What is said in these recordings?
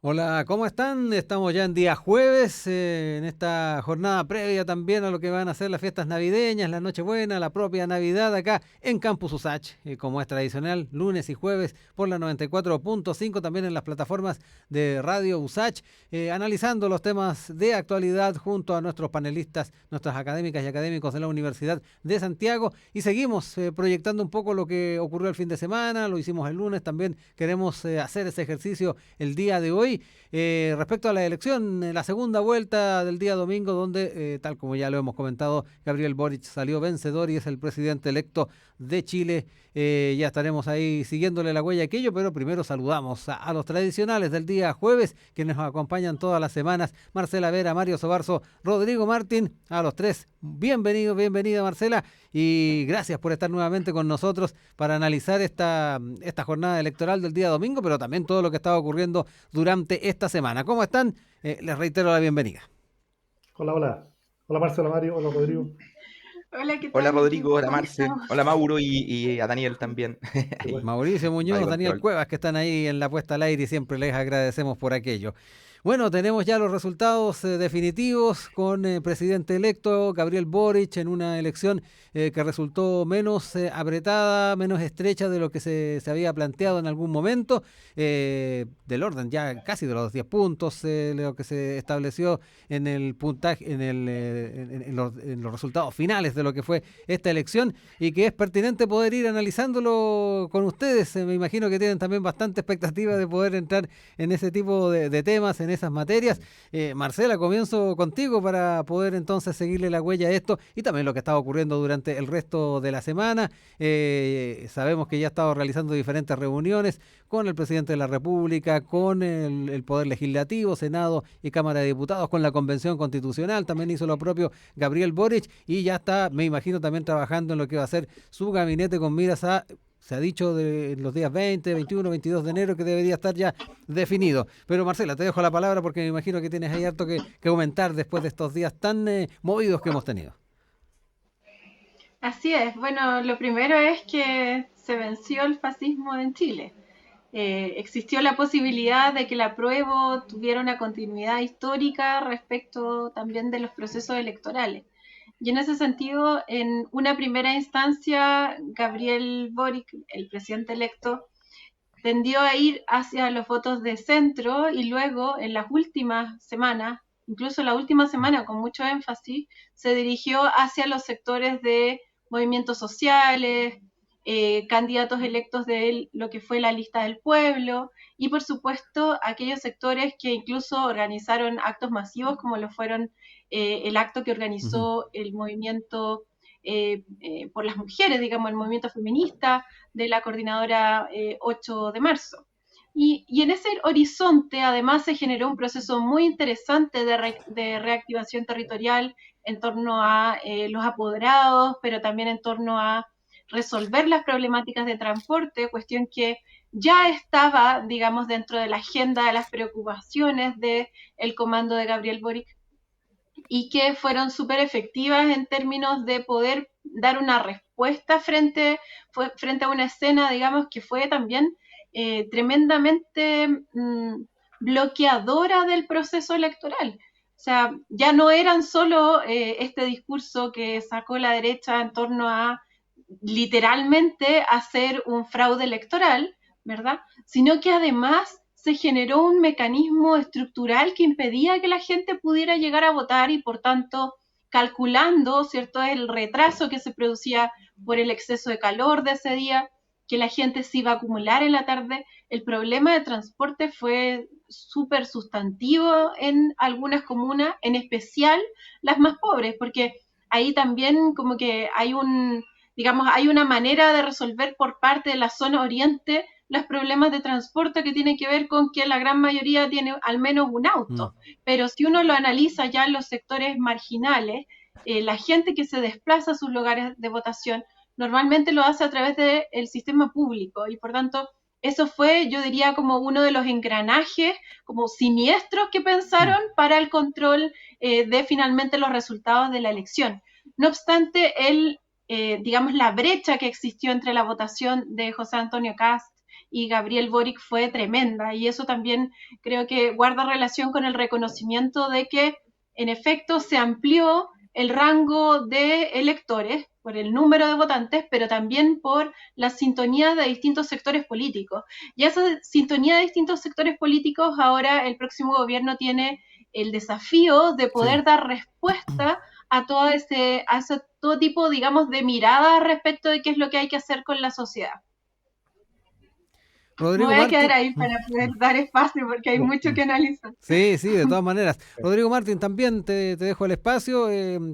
Hola, ¿cómo están? Estamos ya en día jueves, en esta jornada previa también a lo que van a ser las fiestas navideñas, la Nochebuena, la propia Navidad acá en Campus Usach, como es tradicional, lunes y jueves por la 94.5, también en las plataformas de Radio Usach, analizando los temas de actualidad junto a nuestros panelistas, nuestras académicas y académicos de la Universidad de Santiago, y seguimos proyectando un poco lo que ocurrió el fin de semana, lo hicimos el lunes, también queremos hacer ese ejercicio el día de hoy. Respecto a la elección, la segunda vuelta del día domingo, donde, tal como ya lo hemos comentado, Gabriel Boric salió vencedor y es el presidente electo de Chile. Ya estaremos ahí siguiéndole la huella a aquello, pero primero saludamos a los tradicionales del día jueves, quienes nos acompañan todas las semanas: Marcela Vera, Mario Sobarzo, Rodrigo Martín. A los tres, bienvenido, bienvenida Marcela, y gracias por estar nuevamente con nosotros para analizar esta jornada electoral del día domingo, pero también todo lo que estaba ocurriendo durante esta semana. ¿Cómo están? Les reitero la bienvenida. Hola, hola. Hola Marcelo, Mario, hola Rodrigo. Hola, ¿qué Hola tal? Rodrigo, hola ¿Cómo Marce, estamos? hola Mauro y a Daniel también. Ahí, Igual. Mauricio Radio Muñoz, Daniel Control. Cuevas, que están ahí en la puesta al aire y siempre les agradecemos por aquello. Bueno, tenemos ya los resultados definitivos con presidente electo Gabriel Boric en una elección que resultó menos apretada, menos estrecha de lo que se había planteado en algún momento, del orden ya casi de los 10 puntos, lo que se estableció en el puntaje, en los resultados finales de lo que fue esta elección, y que es pertinente poder ir analizándolo con ustedes. Me imagino que tienen también bastante expectativa de poder entrar en ese tipo de temas, en esas materias. Marcela, comienzo contigo para poder entonces seguirle la huella a esto y también lo que estaba ocurriendo durante el resto de la semana. Sabemos que ya ha estado realizando diferentes reuniones con el presidente de la República, con el Poder Legislativo, Senado y Cámara de Diputados, con la Convención Constitucional. También hizo lo propio Gabriel Boric y ya está, me imagino, también trabajando en lo que va a ser su gabinete con miras a, se ha dicho, de los días 20, 21, 22 de enero, que debería estar ya definido. Pero Marcela, te dejo la palabra porque me imagino que tienes ahí harto que aumentar después de estos días tan movidos que hemos tenido. Así es. Bueno, lo primero es que se venció el fascismo en Chile. Existió la posibilidad de que el apruebo tuviera una continuidad histórica respecto también de los procesos electorales. Y en ese sentido, en una primera instancia, Gabriel Boric, el presidente electo, tendió a ir hacia los votos de centro y luego, en las últimas semanas, incluso la última semana con mucho énfasis, se dirigió hacia los sectores de movimientos sociales, candidatos electos de lo que fue la lista del pueblo y por supuesto aquellos sectores que incluso organizaron actos masivos como lo fueron el acto que Uh -huh. organizó el movimiento por las mujeres, digamos, el movimiento feminista de la coordinadora 8 de marzo. Y en ese horizonte además se generó un proceso muy interesante de reactivación territorial en torno a los apoderados, pero también en torno a resolver las problemáticas de transporte, cuestión que ya estaba, digamos, dentro de la agenda de las preocupaciones del comando de Gabriel Boric y que fueron súper efectivas en términos de poder dar una respuesta frente a una escena, digamos, que fue también tremendamente bloqueadora del proceso electoral. O sea, ya no eran solo este discurso que sacó la derecha en torno a literalmente hacer un fraude electoral, ¿verdad? Sino que además se generó un mecanismo estructural que impedía que la gente pudiera llegar a votar y por tanto calculando, ¿cierto?, el retraso que se producía por el exceso de calor de ese día, que la gente se iba a acumular en la tarde, el problema de transporte fue súper sustantivo en algunas comunas, en especial las más pobres, porque ahí también como que hay digamos, hay una manera de resolver por parte de la zona oriente los problemas de transporte que tienen que ver con que la gran mayoría tiene al menos un Mm. auto. Pero si uno lo analiza ya en los sectores marginales, la gente que se desplaza a sus lugares de votación normalmente lo hace a través del sistema público y por tanto eso fue, yo diría, como uno de los engranajes como siniestros que Mm. pensaron para el control de finalmente los resultados de la elección. No obstante, digamos, la brecha que existió entre la votación de José Antonio Cast y Gabriel Boric fue tremenda, y eso también creo que guarda relación con el reconocimiento de que en efecto se amplió el rango de electores por el número de votantes, pero también por la sintonía de distintos sectores políticos. Y esa sintonía de distintos sectores políticos, ahora el próximo gobierno tiene el desafío de poder dar respuesta a todo tipo, digamos, de mirada respecto de qué es lo que hay que hacer con la sociedad. Rodrigo Me voy a Martín. quedar ahí para poder dar espacio porque hay mucho que analizar. Sí, de todas maneras. Rodrigo Martín, también te dejo el espacio.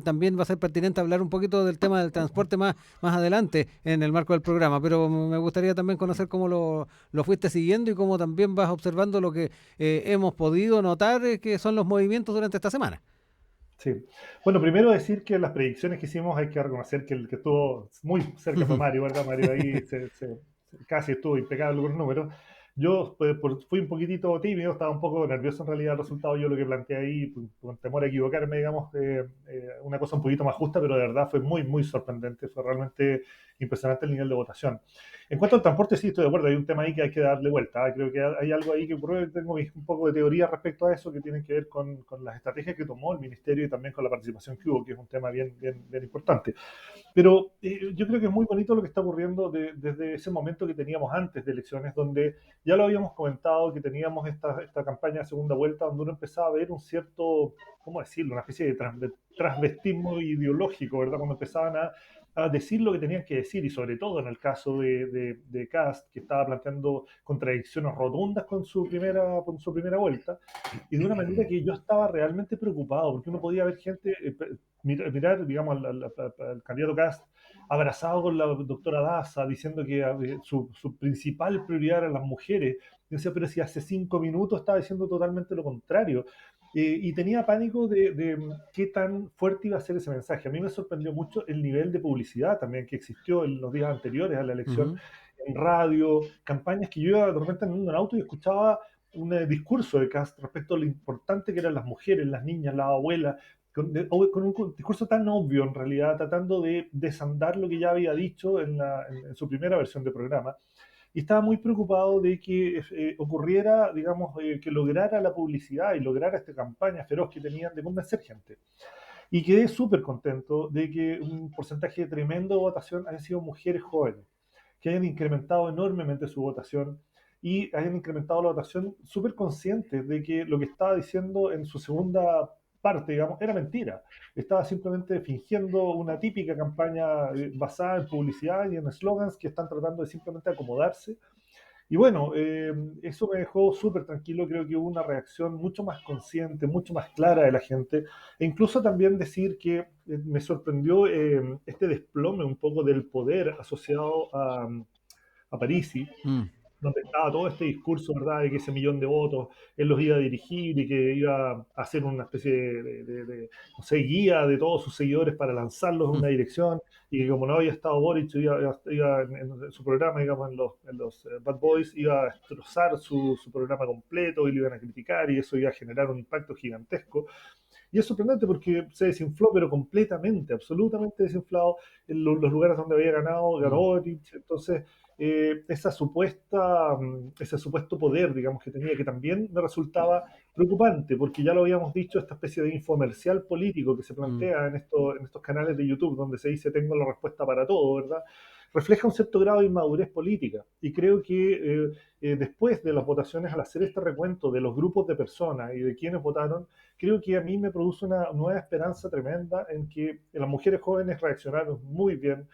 También va a ser pertinente hablar un poquito del tema del transporte más adelante en el marco del programa, pero me gustaría también conocer cómo lo fuiste siguiendo y cómo también vas observando lo que hemos podido notar que son los movimientos durante esta semana. Sí. Bueno, primero decir que las predicciones que hicimos hay que reconocer que el que estuvo muy cerca fue Mario, ¿verdad? Mario ahí casi estuvo impecable con los números. Yo fui un poquitito tímido, estaba un poco nervioso en realidad el resultado. Yo lo que planteé ahí, con temor a equivocarme, digamos, una cosa un poquito más justa, pero de verdad fue muy, muy sorprendente. Fue realmente impresionante el nivel de votación. En cuanto al transporte, sí, estoy de acuerdo. Hay un tema ahí que hay que darle vuelta. Creo que hay algo ahí que ocurrió. Tengo un poco de teoría respecto a eso que tiene que ver con las estrategias que tomó el ministerio y también con la participación que hubo, que es un tema bien, bien, bien importante. Pero yo creo que es muy bonito lo que está ocurriendo desde ese momento que teníamos antes de elecciones, donde ya lo habíamos comentado, que teníamos esta campaña de segunda vuelta, donde uno empezaba a ver un cierto, ¿cómo decirlo?, una especie de transvestismo ideológico, ¿verdad? Cuando empezaban a decir lo que tenían que decir, y sobre todo en el caso de Kast, que estaba planteando contradicciones rotundas con su primera vuelta, y de una manera que yo estaba realmente preocupado, porque uno podía ver gente mirar, digamos, al candidato Kast abrazado con la doctora Daza, diciendo que su principal prioridad eran las mujeres. Yo decía, pero si hace 5 minutos estaba diciendo totalmente lo contrario. Y tenía pánico de qué tan fuerte iba a ser ese mensaje. A mí me sorprendió mucho el nivel de publicidad también que existió en los días anteriores a la elección, en radio, campañas que yo iba de repente en un auto y escuchaba un discurso de Kast respecto a lo importante que eran las mujeres, las niñas, las abuelas, con un discurso tan obvio en realidad, tratando de desandar lo que ya había dicho en su primera versión de programa. Y estaba muy preocupado de que ocurriera, digamos, que lograra la publicidad y lograra esta campaña feroz que tenían de convencer gente. Y quedé súper contento de que un porcentaje tremendo de votación hayan sido mujeres jóvenes, que hayan incrementado enormemente su votación y hayan incrementado la votación súper conscientes de que lo que estaba diciendo en su segunda parte, digamos, era mentira. Estaba simplemente fingiendo una típica campaña basada en publicidad y en slogans que están tratando de simplemente acomodarse. Y bueno, eso me dejó súper tranquilo. Creo que hubo una reacción mucho más consciente, mucho más clara de la gente. E incluso también decir que me sorprendió este desplome un poco del poder asociado a Parisi, donde estaba todo este discurso, ¿verdad?, de que ese millón de votos él los iba a dirigir y que iba a hacer una especie no sé, guía de todos sus seguidores para lanzarlos en una dirección, y que como no había estado Boric, iba en su programa, digamos, en los Bad Boys, iba a destrozar su programa completo y lo iban a criticar y eso iba a generar un impacto gigantesco. Y es sorprendente porque se desinfló, pero completamente, absolutamente desinflado. En los lugares donde había ganado, ganó Boric. Entonces, ese supuesto poder, digamos, que tenía, que también me resultaba preocupante, porque ya lo habíamos dicho, esta especie de infomercial político que se plantea en estos canales de YouTube, donde se dice tengo la respuesta para todo, ¿verdad? Refleja un cierto grado de inmadurez política. Y creo que después de las votaciones, al hacer este recuento de los grupos de personas y de quienes votaron, creo que a mí me produce una nueva esperanza tremenda en que las mujeres jóvenes reaccionaron muy bien,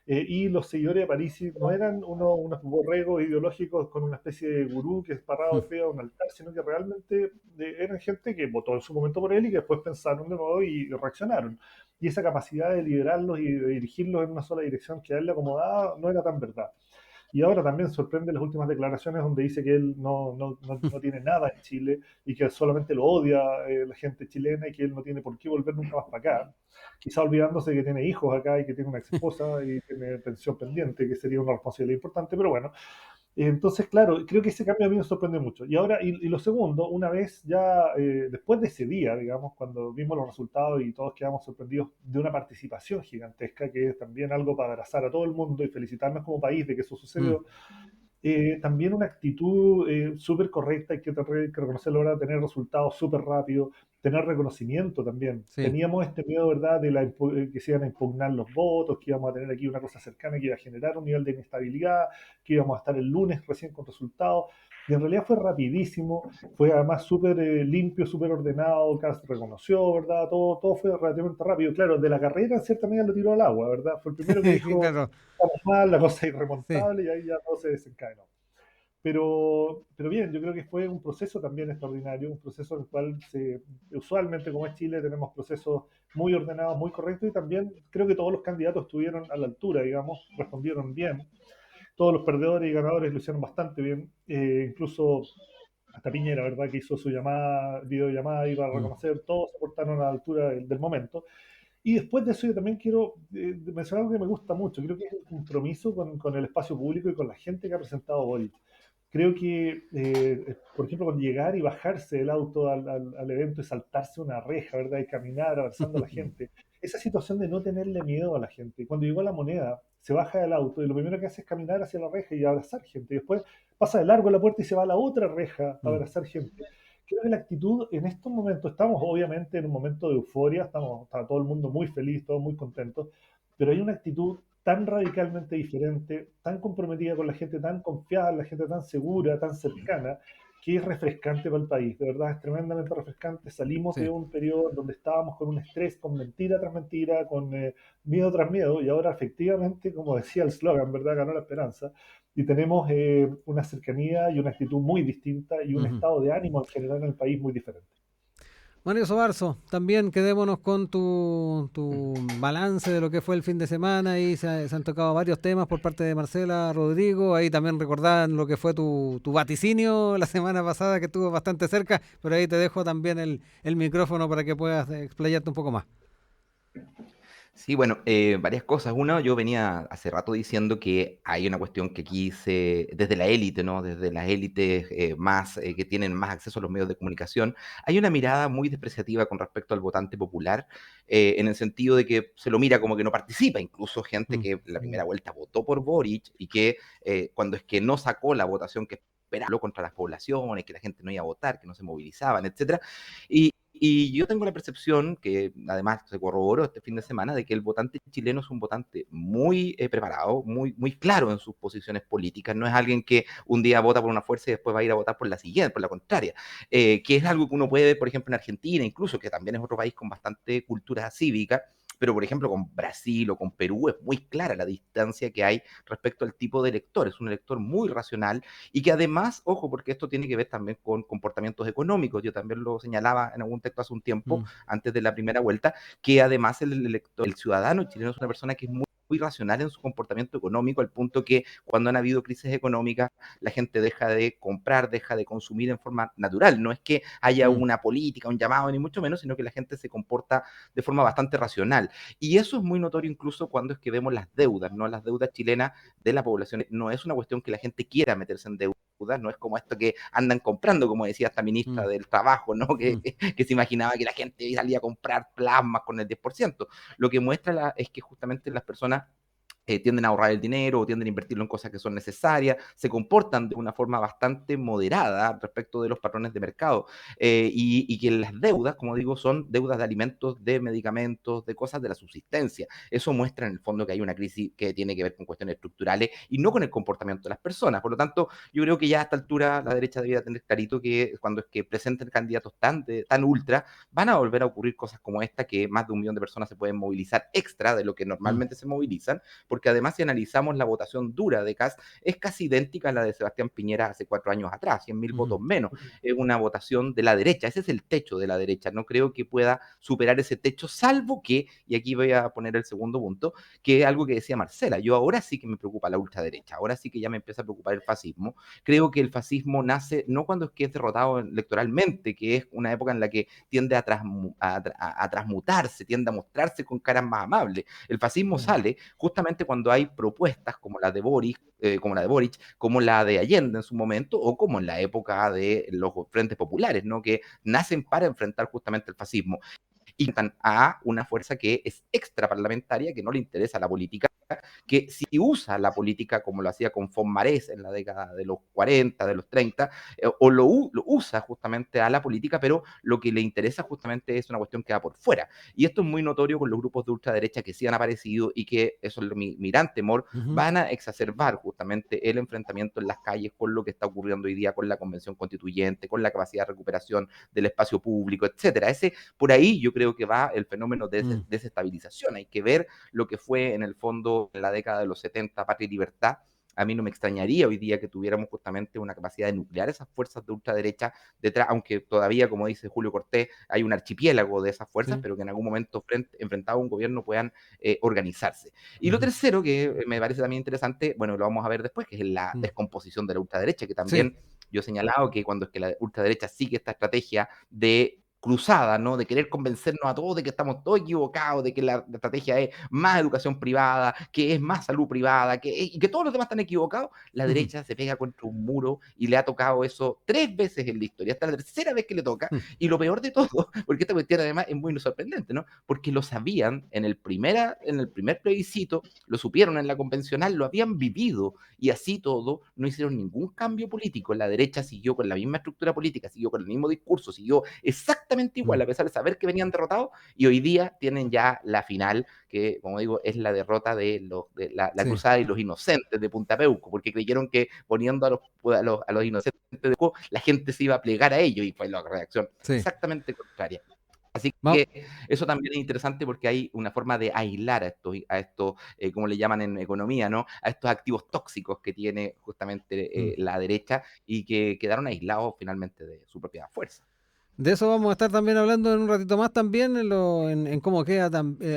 y los seguidores de Parisi no eran unos borregos ideológicos con una especie de gurú que es parado de pie a un altar, sino que realmente eran gente que votó en su momento por él y que después pensaron de nuevo y reaccionaron. Y esa capacidad de liderarlos y de dirigirlos en una sola dirección que a él le acomodaba no era tan verdad. Y ahora también sorprende las últimas declaraciones donde dice que él no tiene nada en Chile y que solamente lo odia la gente chilena y que él no tiene por qué volver nunca más para acá. Quizá olvidándose que tiene hijos acá y que tiene una ex esposa y tiene pensión pendiente, que sería una responsabilidad importante, pero bueno. Entonces, claro, creo que ese cambio a mí me sorprende mucho. Y ahora, y lo segundo, una vez ya, después de ese día, digamos, cuando vimos los resultados y todos quedamos sorprendidos de una participación gigantesca, que es también algo para abrazar a todo el mundo y felicitarnos como país de que eso sucedió, también una actitud súper correcta, hay que reconocerlo ahora, tener resultados súper rápido, tener reconocimiento también. Sí. Teníamos este miedo, ¿verdad?, de que se iban a impugnar los votos, que íbamos a tener aquí una cosa cercana que iba a generar un nivel de inestabilidad, que íbamos a estar el lunes recién con resultados. Y en realidad fue rapidísimo, fue además súper limpio, súper ordenado, Kast reconoció, ¿verdad? Todo fue relativamente rápido. Claro, de la carrera en cierta medida lo tiró al agua, ¿verdad? Fue el primero que dijo, Claro, estamos mal, la cosa es sí. irremontable y ahí ya todo se desencadenó. Pero bien, yo creo que fue un proceso también extraordinario, un proceso en el cual usualmente como es Chile tenemos procesos muy ordenados, muy correctos y también creo que todos los candidatos estuvieron a la altura, digamos, respondieron bien. Todos los perdedores y ganadores lo hicieron bastante bien, incluso hasta Piñera, ¿verdad?, que hizo su llamada, videollamada, iba a reconocer, todos se portaron a la altura del momento. Y después de eso yo también quiero mencionar algo que me gusta mucho, creo que es el compromiso con el espacio público y con la gente que ha presentado Boric. Creo que, por ejemplo, con llegar y bajarse del auto al evento y saltarse una reja, ¿verdad? Y caminar abrazando a la gente. Esa situación de no tenerle miedo a la gente. Cuando llegó La Moneda, se baja del auto y lo primero que hace es caminar hacia la reja y abrazar gente. Y después pasa de largo la puerta y se va a la otra reja a abrazar gente. Creo que la actitud en estos momentos, estamos obviamente en un momento de euforia, está todo el mundo muy feliz, todos muy contentos, pero hay una actitud tan radicalmente diferente, tan comprometida con la gente, tan confiada, la gente tan segura, tan cercana, que es refrescante para el país. De verdad, es tremendamente refrescante. Salimos Sí. de un periodo donde estábamos con un estrés, con mentira tras mentira, con miedo tras miedo, y ahora efectivamente, como decía el slogan, ¿verdad?, ganó la esperanza. Y tenemos una cercanía y una actitud muy distinta y un estado de ánimo en general en el país muy diferente. Mario Sobarzo, también quedémonos con tu balance de lo que fue el fin de semana y se han tocado varios temas por parte de Marcela, Rodrigo, ahí también recordaban lo que fue tu vaticinio la semana pasada que estuvo bastante cerca, pero ahí te dejo también el micrófono para que puedas explayarte un poco más. Sí, bueno, varias cosas. Uno, yo venía hace rato diciendo que hay una cuestión que aquí desde la élite, ¿no? Desde las élites más que tienen más acceso a los medios de comunicación, hay una mirada muy despreciativa con respecto al votante popular, en el sentido de que se lo mira como que no participa, incluso gente que la primera vuelta votó por Boric y que cuando es que no sacó la votación que esperaba contra las poblaciones, que la gente no iba a votar, que no se movilizaban, etcétera. Y yo tengo la percepción, que además se corroboró este fin de semana, de que el votante chileno es un votante muy preparado, muy claro en sus posiciones políticas. No es alguien que un día vota por una fuerza y después va a ir a votar por la siguiente, por la contraria. Que es algo que uno puede ver, por ejemplo, en Argentina, incluso, que también es otro país con bastante cultura cívica. Pero, por ejemplo, con Brasil o con Perú es muy clara la distancia que hay respecto al tipo de elector. Es un elector muy racional y que además, ojo, porque esto tiene que ver también con comportamientos económicos. Yo también lo señalaba en algún texto hace un tiempo, antes de la primera vuelta, que además el elector, el ciudadano chileno es una persona que es muy racional en su comportamiento económico, al punto que cuando han habido crisis económicas, la gente deja de comprar, deja de consumir en forma natural. No es que haya una política, un llamado, ni mucho menos, sino que la gente se comporta de forma bastante racional. Y eso es muy notorio incluso cuando es que vemos las deudas, ¿no? Las deudas chilenas de la población. No es una cuestión que la gente quiera meterse en deuda. No es como esto que andan comprando, como decía esta ministra del Trabajo, ¿no? Que se imaginaba que la gente salía a comprar plasmas con el 10%. Lo que muestra es que justamente las personas tienden a ahorrar el dinero o tienden a invertirlo en cosas que son necesarias, se comportan de una forma bastante moderada respecto de los patrones de mercado, y que las deudas, como digo, son deudas de alimentos, de medicamentos, de cosas de la subsistencia. Eso muestra en el fondo que hay una crisis que tiene que ver con cuestiones estructurales y no con el comportamiento de las personas. Por lo tanto, yo creo que ya a esta altura la derecha debería tener clarito que cuando es que presenten candidatos tan ultra, van a volver a ocurrir cosas como esta, que más de 1 millón de personas se pueden movilizar extra de lo que normalmente se movilizan, porque además si analizamos la votación dura de Kast, es casi idéntica a la de Sebastián Piñera hace 4 años atrás, 100.000 votos menos. Es una votación de la derecha, ese es el techo de la derecha. No creo que pueda superar ese techo, salvo que, y aquí voy a poner el segundo punto, que es algo que decía Marcela, yo ahora sí que me preocupa la ultraderecha, ahora sí que ya me empieza a preocupar el fascismo. Creo que el fascismo nace no cuando es que es derrotado electoralmente, que es una época en la que tiende a transmutarse, tiende a mostrarse con caras más amables. El fascismo sale justamente cuando hay propuestas como la de Boric, como la de Allende en su momento, o como en la época de los frentes populares, ¿no? Que nacen para enfrentar justamente el fascismo y a una fuerza que es extraparlamentaria, que no le interesa la política, que si usa la política como lo hacía con Fonmarés en la década de los 40, de los 30, o lo usa justamente a la política, pero lo que le interesa justamente es una cuestión que va por fuera. Y esto es muy notorio con los grupos de ultraderecha que sí han aparecido y que, eso es mi gran temor, van a exacerbar justamente el enfrentamiento en las calles con lo que está ocurriendo hoy día con la Convención Constituyente, con la capacidad de recuperación del espacio público, etcétera. Por ahí yo creo que va el fenómeno de desestabilización. Hay que ver lo que fue en el fondo en la década de los 70, Patria y Libertad. A mí no me extrañaría hoy día que tuviéramos justamente una capacidad de nuclear esas fuerzas de ultraderecha detrás, aunque todavía, como dice Julio Cortés, hay un archipiélago de esas fuerzas, pero que en algún momento enfrentado a un gobierno puedan organizarse. Y lo tercero que me parece también interesante, bueno, lo vamos a ver después, que es la descomposición de la ultraderecha, que también yo he señalado que cuando es que la ultraderecha sigue esta estrategia de cruzada, ¿no? De querer convencernos a todos de que estamos todos equivocados, de que la estrategia es más educación privada, que es más salud privada, y que todos los demás están equivocados, la derecha se pega contra un muro y le ha tocado eso 3 veces en la historia, hasta la tercera vez que le toca, y lo peor de todo, porque esta cuestión además es muy sorprendente, ¿no? Porque lo sabían en el primer plebiscito, lo supieron en la convencional, lo habían vivido, y así todo, no hicieron ningún cambio político. La derecha siguió con la misma estructura política, siguió con el mismo discurso, siguió exactamente igual, a pesar de saber que venían derrotados, y hoy día tienen ya la final, que, como digo, es la derrota de la cruzada y los inocentes de Punta Peuco, porque creyeron que poniendo a los inocentes de Peuco, la gente se iba a plegar a ellos, y fue la reacción exactamente contraria. Así que eso también es interesante porque hay una forma de aislar a estos como le llaman en economía, ¿no? A estos activos tóxicos que tiene justamente la derecha y que quedaron aislados finalmente de su propia fuerza. De eso vamos a estar también hablando en un ratito más también, en cómo queda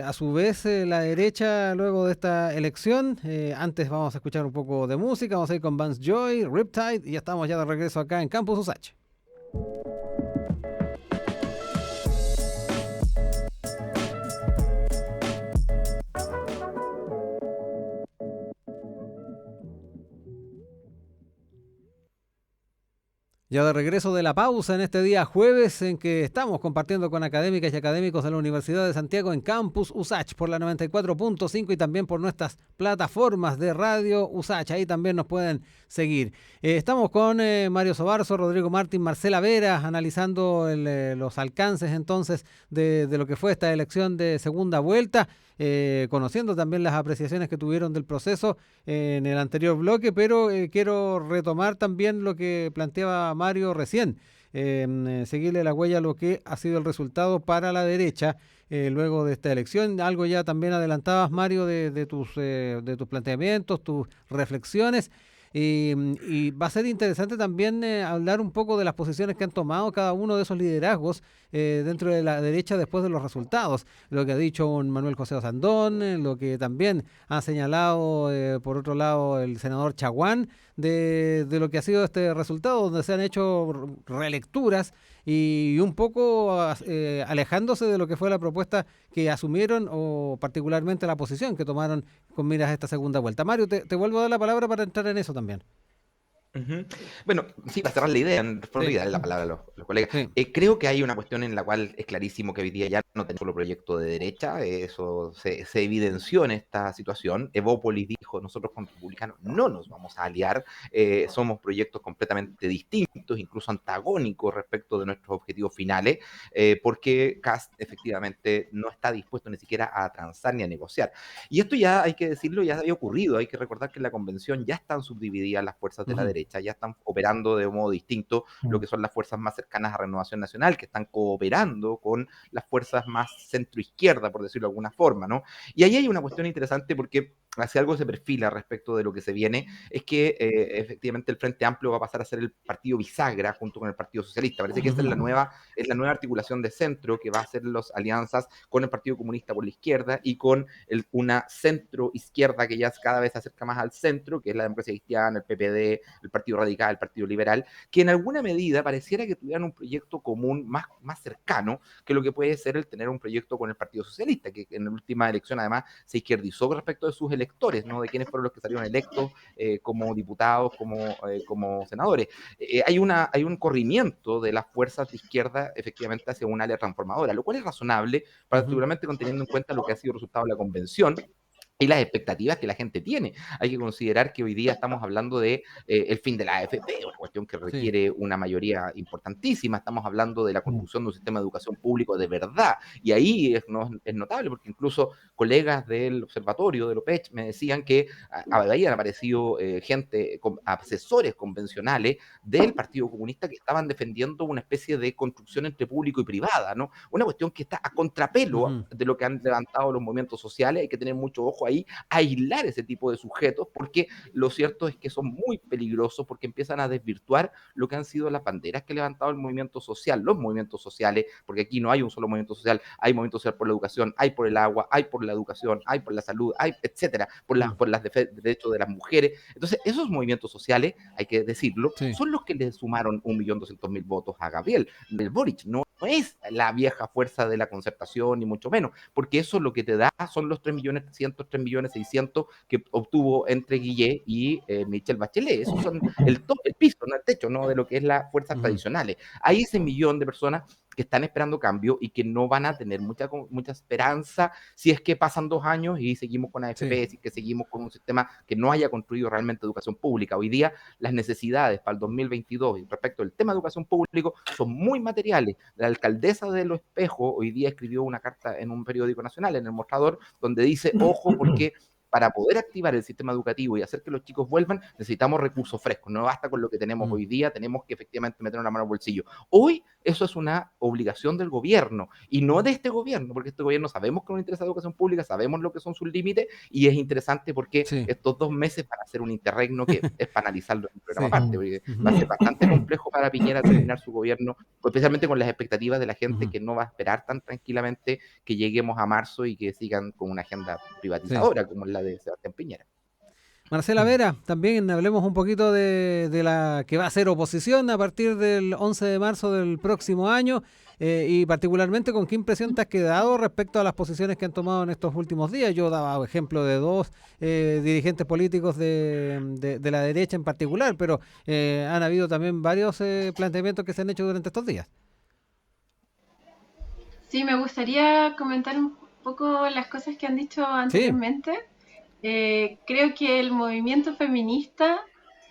a su vez la derecha luego de esta elección. Antes vamos a escuchar un poco de música, vamos a ir con Vance Joy, Riptide, y ya estamos ya de regreso acá en Campus USACH. Ya de regreso de la pausa en este día jueves en que estamos compartiendo con académicas y académicos de la Universidad de Santiago en Campus USACH por la 94.5 y también por nuestras plataformas de radio USACH. Ahí también nos pueden seguir. Estamos con Mario Sobarzo, Rodrigo Martín, Marcela Vera, analizando los alcances entonces de lo que fue esta elección de segunda vuelta. Conociendo también las apreciaciones que tuvieron del proceso en el anterior bloque, pero quiero retomar también lo que planteaba Mario recién, seguirle la huella a lo que ha sido el resultado para la derecha luego de esta elección. Algo ya también adelantabas, Mario, de tus planteamientos, tus reflexiones. Y va a ser interesante también hablar un poco de las posiciones que han tomado cada uno de esos liderazgos dentro de la derecha después de los resultados. Lo que ha dicho un Manuel José Osandón, lo que también ha señalado, por otro lado, el senador Chaguán, de lo que ha sido este resultado, donde se han hecho relecturas y un poco alejándose de lo que fue la propuesta que asumieron o particularmente la posición que tomaron con miras a esta segunda vuelta. Mario, te vuelvo a dar la palabra para entrar en eso también. Bueno, sí, para cerrar la idea, por darle la palabra a los colegas, creo que hay una cuestión en la cual es clarísimo que hoy día ya no tenemos solo proyecto de derecha, eso se evidenció en esta situación. Evópolis dijo, nosotros con republicanos no nos vamos a aliar, somos proyectos completamente distintos, incluso antagónicos respecto de nuestros objetivos finales, porque Kast efectivamente no está dispuesto ni siquiera a transar ni a negociar. Y esto ya, hay que decirlo, ya había ocurrido. Hay que recordar que en la convención ya están subdivididas las fuerzas de la derecha, ya están operando de un modo distinto lo que son las fuerzas más cercanas a Renovación Nacional, que están cooperando con las fuerzas más centro-izquierda, por decirlo de alguna forma, ¿no? Y ahí hay una cuestión interesante porque hacia algo se perfila respecto de lo que se viene, es que efectivamente el Frente Amplio va a pasar a ser el partido bisagra junto con el Partido Socialista. Parece que esa es la nueva articulación de centro que va a hacer las alianzas con el Partido Comunista por la izquierda y con una centro-izquierda que ya cada vez se acerca más al centro, que es la Democracia Cristiana, el PPD, el Partido Radical, el Partido Liberal, que en alguna medida pareciera que tuvieran un proyecto común más cercano que lo que puede ser el tener un proyecto con el Partido Socialista, que en la última elección además se izquierdizó respecto de sus electores, ¿no? De quiénes fueron los que salieron electos como diputados, como senadores. Hay un corrimiento de las fuerzas de izquierda efectivamente hacia un área transformadora, lo cual es razonable, particularmente teniendo en cuenta lo que ha sido el resultado de la convención, y las expectativas que la gente tiene. Hay que considerar que hoy día estamos hablando de el fin de la AFP, una cuestión que requiere una mayoría importantísima. Estamos hablando de la construcción de un sistema de educación público de verdad. Y ahí es notable, porque incluso colegas del observatorio, del OPECH, me decían que habían aparecido asesores convencionales del Partido Comunista que estaban defendiendo una especie de construcción entre público y privada, ¿no? Una cuestión que está a contrapelo de lo que han levantado los movimientos sociales. Hay que tener mucho ojo ahí, aislar ese tipo de sujetos, porque lo cierto es que son muy peligrosos, porque empiezan a desvirtuar lo que han sido las banderas que ha levantado el movimiento social, los movimientos sociales, porque aquí no hay un solo movimiento social, hay movimiento social por la educación, hay por el agua, hay por la educación, hay por la salud, hay, etcétera, por los derechos de las mujeres. Entonces, esos movimientos sociales, hay que decirlo, son los que le sumaron 1.200.000 votos a Gabriel Boric. No es la vieja fuerza de la concertación, ni mucho menos, porque eso lo que te da son los 3.300.000, 3.600.000 que obtuvo entre Guillé y Michelle Bachelet. Esos son el piso, no el techo, ¿no? De lo que es las fuerzas tradicionales. Hay ese millón de personas que están esperando cambio y que no van a tener mucha esperanza si es que pasan 2 años y seguimos con AFP, si es que seguimos con un sistema que no haya construido realmente educación pública. Hoy día las necesidades para el 2022 respecto al tema de educación pública son muy materiales. La alcaldesa de Los Espejos hoy día escribió una carta en un periódico nacional, en El Mostrador, donde dice, ojo, porque para poder activar el sistema educativo y hacer que los chicos vuelvan, necesitamos recursos frescos. No basta con lo que tenemos hoy día, tenemos que efectivamente meter una mano al bolsillo. Hoy eso es una obligación del gobierno, y no de este gobierno, porque este gobierno sabemos que no le interesa la educación pública, sabemos lo que son sus límites, y es interesante porque estos 2 meses van a ser un interregno que es para analizarlo en un programa aparte, porque va a ser bastante complejo para Piñera terminar su gobierno, especialmente con las expectativas de la gente que no va a esperar tan tranquilamente que lleguemos a marzo y que sigan con una agenda privatizadora como la de Sebastián Piñera. Marcela Vera, también hablemos un poquito de la que va a ser oposición a partir del 11 de marzo del próximo año, y particularmente con qué impresión te has quedado respecto a las posiciones que han tomado en estos últimos días. Yo daba ejemplo de 2 dirigentes políticos de la derecha en particular, pero han habido también varios planteamientos que se han hecho durante estos días. Sí, me gustaría comentar un poco las cosas que han dicho anteriormente. Creo que el movimiento feminista,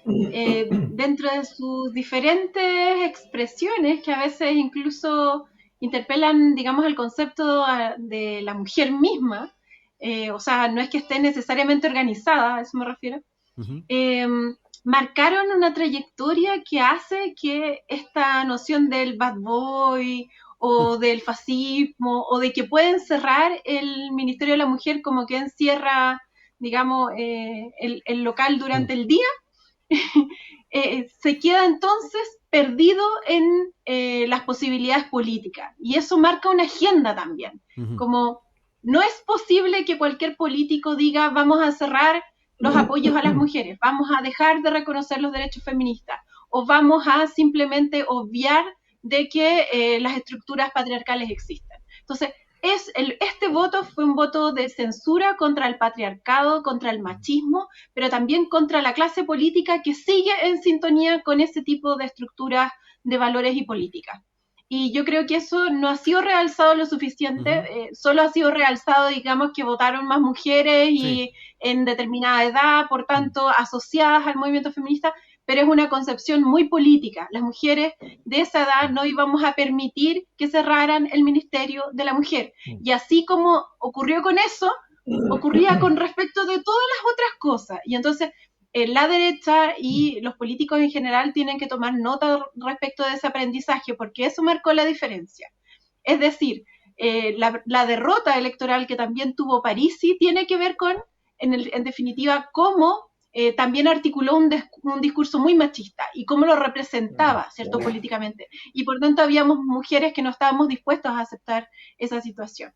dentro de sus diferentes expresiones, que a veces incluso interpelan, digamos, el concepto de la mujer misma, o sea, no es que esté necesariamente organizada, a eso me refiero, marcaron una trayectoria que hace que esta noción del bad boy o del fascismo, o de que pueden cerrar el Ministerio de la Mujer como que encierra, digamos, el local durante el día, se queda entonces perdido en las posibilidades políticas. Y eso marca una agenda también. Como no es posible que cualquier político diga vamos a cerrar los apoyos a las mujeres, vamos a dejar de reconocer los derechos feministas, o vamos a simplemente obviar de que las estructuras patriarcales existen. Entonces, este voto fue un voto de censura contra el patriarcado, contra el machismo, pero también contra la clase política que sigue en sintonía con ese tipo de estructuras de valores y políticas. Y yo creo que eso no ha sido realzado lo suficiente, solo ha sido realzado, digamos, que votaron más mujeres y en determinada edad, por tanto, asociadas al movimiento feminista, pero es una concepción muy política. Las mujeres de esa edad no íbamos a permitir que cerraran el Ministerio de la Mujer. Y así como ocurrió con eso, ocurría con respecto de todas las otras cosas. Y entonces la derecha y los políticos en general tienen que tomar nota respecto de ese aprendizaje, porque eso marcó la diferencia. Es decir, la derrota electoral que también tuvo Parisi tiene que ver con, en definitiva, cómo también articuló un discurso muy machista y cómo lo representaba, ¿cierto?, políticamente. Y por tanto habíamos mujeres que no estábamos dispuestas a aceptar esa situación.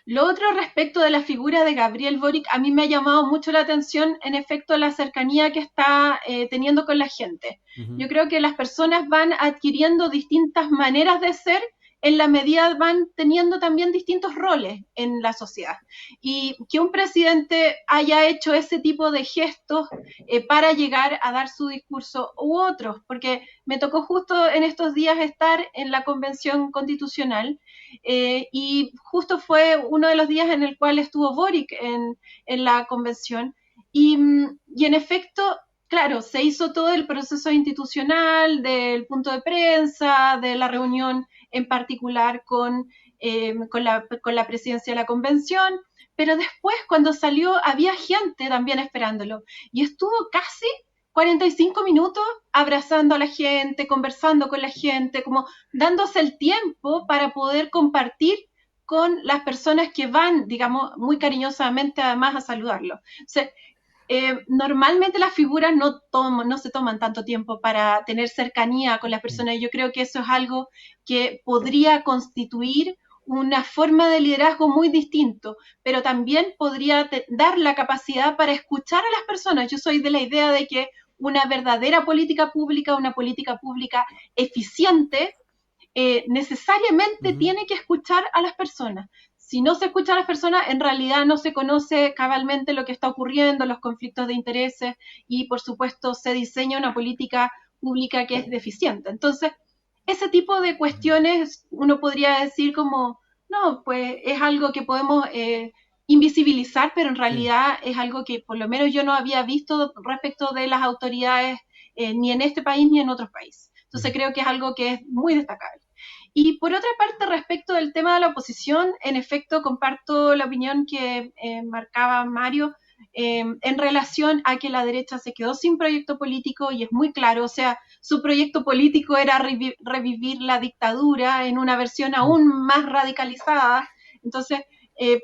Lo otro respecto de la figura de Gabriel Boric, a mí me ha llamado mucho la atención, en efecto, la cercanía que está teniendo con la gente. Yo creo que las personas van adquiriendo distintas maneras de ser en la medida van teniendo también distintos roles en la sociedad. Y que un presidente haya hecho ese tipo de gestos para llegar a dar su discurso u otros, porque me tocó justo en estos días estar en la Convención Constitucional y justo fue uno de los días en el cual estuvo Boric en la convención y en efecto, claro, se hizo todo el proceso institucional del punto de prensa, de la reunión en particular con la presidencia de la convención, pero después cuando salió había gente también esperándolo y estuvo casi 45 minutos abrazando a la gente, conversando con la gente, como dándose el tiempo para poder compartir con las personas que van, digamos, muy cariñosamente además a saludarlo. O sea, normalmente las figuras no se toman tanto tiempo para tener cercanía con las personas. Yo creo que eso es algo que podría constituir una forma de liderazgo muy distinto, pero también podría dar la capacidad para escuchar a las personas. Yo soy de la idea de que una verdadera política pública, una política pública eficiente, necesariamente tiene que escuchar a las personas. Si no se escucha a las personas, en realidad no se conoce cabalmente lo que está ocurriendo, los conflictos de intereses y, por supuesto, se diseña una política pública que es deficiente. Entonces, ese tipo de cuestiones uno podría decir como, no, pues es algo que podemos invisibilizar, pero en realidad es algo que por lo menos yo no había visto respecto de las autoridades ni en este país ni en otros países. Entonces creo que es algo que es muy destacable. Y por otra parte, respecto del tema de la oposición, en efecto, comparto la opinión que marcaba Mario en relación a que la derecha se quedó sin proyecto político y es muy claro, o sea, su proyecto político era revivir la dictadura en una versión aún más radicalizada. Entonces,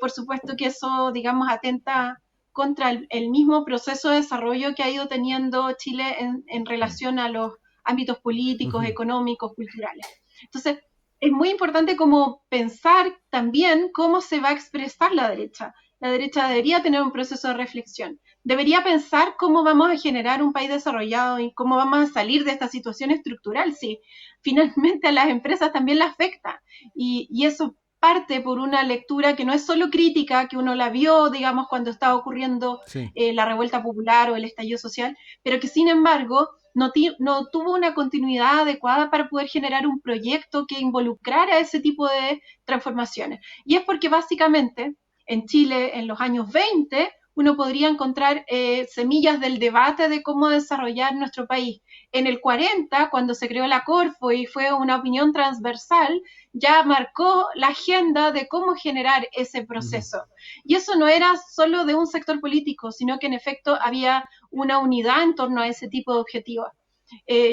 por supuesto que eso, digamos, atenta contra el mismo proceso de desarrollo que ha ido teniendo Chile en relación a los ámbitos políticos, económicos, culturales. Entonces, es muy importante como pensar también cómo se va a expresar la derecha. La derecha debería tener un proceso de reflexión. Debería pensar cómo vamos a generar un país desarrollado y cómo vamos a salir de esta situación estructural. Si finalmente a las empresas también la afecta. Y eso parte por una lectura que no es solo crítica, que uno la vio, digamos, cuando estaba ocurriendo la revuelta popular o el estallido social, pero que sin embargo no tuvo una continuidad adecuada para poder generar un proyecto que involucrara ese tipo de transformaciones. Y es porque básicamente en Chile, en los años 20, uno podría encontrar semillas del debate de cómo desarrollar nuestro país. En el 40, cuando se creó la Corfo y fue una opinión transversal, ya marcó la agenda de cómo generar ese proceso. Y eso no era solo de un sector político, sino que en efecto había una unidad en torno a ese tipo de objetivos.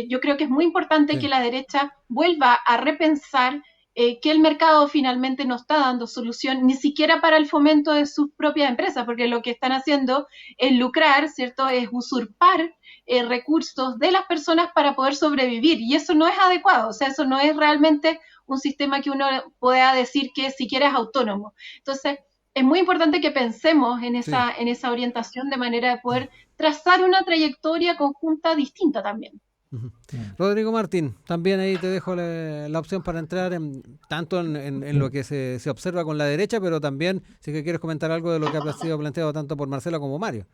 Yo creo que es muy importante que la derecha vuelva a repensar que el mercado finalmente no está dando solución ni siquiera para el fomento de sus propias empresas, porque lo que están haciendo es lucrar, ¿cierto? Es usurpar recursos de las personas para poder sobrevivir, y eso no es adecuado, o sea, eso no es realmente un sistema que uno pueda decir que siquiera es autónomo. Entonces, es muy importante que pensemos en esa orientación de manera de poder trazar una trayectoria conjunta distinta también. Rodrigo Martín, también ahí te dejo la opción para entrar tanto en lo que se observa con la derecha, pero también si que quieres comentar algo de lo que ha sido planteado tanto por Marcela como Mario.